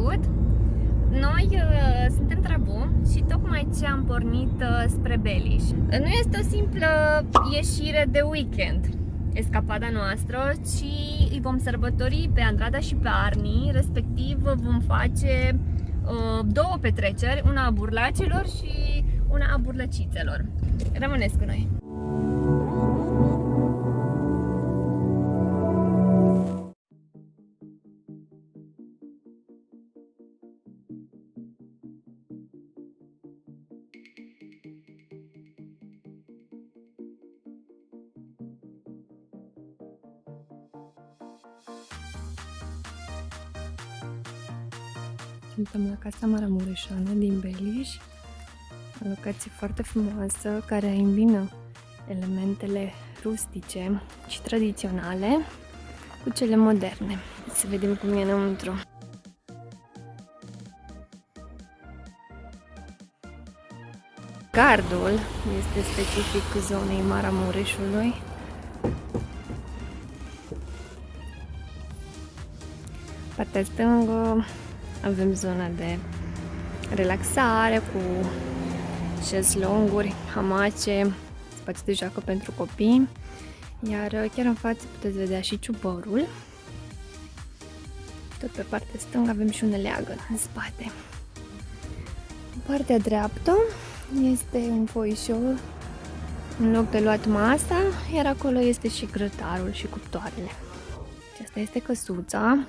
salut! Noi suntem Trabu și tocmai ce am pornit spre Beliș. Nu este o simplă ieșire de weekend, escapada noastră, ci îi vom sărbători pe Andrada și pe Arni, respectiv vom face două petreceri, una a burlacilor și una a burlăcițelor. Rămâneți cu noi! Suntem la Casa Maramureșeană din Beliș, o locație foarte frumoasă care îmbină elementele rustice și tradiționale cu cele moderne. Să vedem cum e înăuntru. Gardul este specific zonei Maramureșului. Partea stângă avem zona de relaxare cu șezlonguri, hamace, spațiu de joacă pentru copii, iar chiar în față puteți vedea și ciuborul. Tot pe partea stângă avem și un leagăn în spate. În partea dreaptă este un foișor, un loc de luat masa, iar acolo este și grătarul și cuptoarele. Și asta este căsuța.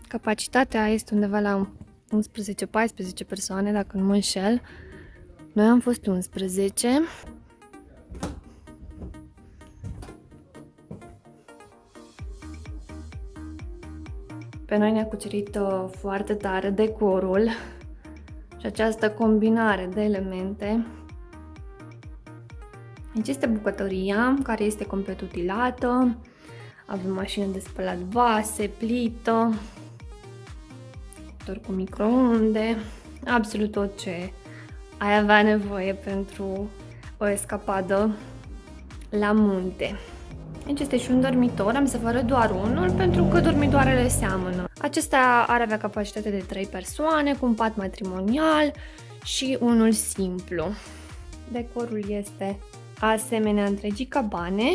Capacitatea este undeva la 11-14 persoane, dacă nu mă înșel. Noi am fost 11. Pe noi ne-a cucerit foarte tare decorul și această combinare de elemente. Aici este bucătăria, care este complet utilată. Avem mașină de spălat vase, plită, cu microunde, absolut tot ce ai avea nevoie pentru o escapadă la munte. Aici este și un dormitor, am să vă arăt doar unul pentru că dormitoarele seamănă. Acesta ar avea capacitate de 3 persoane, cu un pat matrimonial și unul simplu. Decorul este asemenea întregii cabane,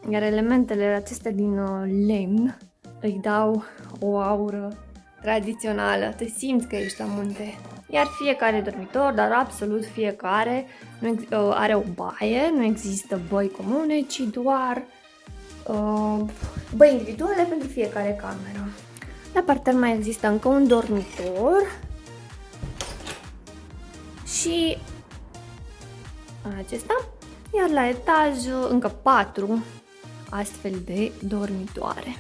iar elementele acestea din lemn îi dau o aură tradițională, te simți că ești la munte. Iar fiecare dormitor, dar absolut fiecare, are o baie, nu există băi comune, ci doar băi individuale pentru fiecare cameră. La parter mai există încă un dormitor și acesta, iar la etaj încă 4 astfel de dormitoare.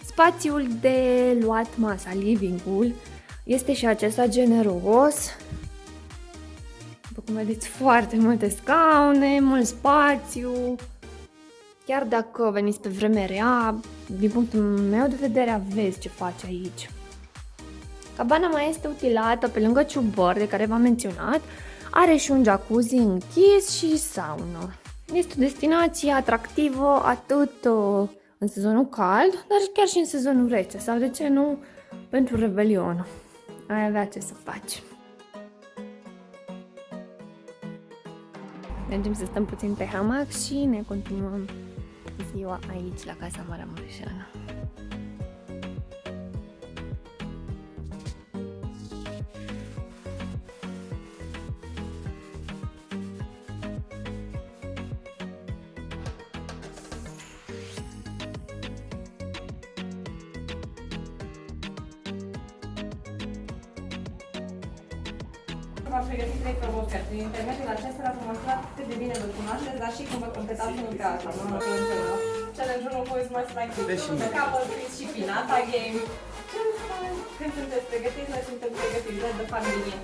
Spațiul de luat masa, living-ul, este și acesta generos. După cum vedeți, foarte multe scaune, mult spațiu. Chiar dacă veniți pe vreme rea, din punctul meu de vedere, aveți ce face aici. Cabana mai este utilată pe lângă ciubăr, de care v-am menționat. Are și un jacuzzi închis și saună. Este o destinație atractivă atât în sezonul cald, dar chiar și în sezonul rece, sau de ce nu pentru Revelion. Ai avea ce să faci. Mergem să stăm puțin pe hamac și ne continuăm ziua aici la Casa Maramureșeană. V-am pregătit 3 provocări. Prin intermediul acestora vă măsura cât de bine vă cunoașteți, dar și cum vă completați unul pe altul. Challenge-ul a fost most likely the couple quiz și Pinata Game. Când sunteți pregătiți, noi suntem pregătiți. Let the fun begin.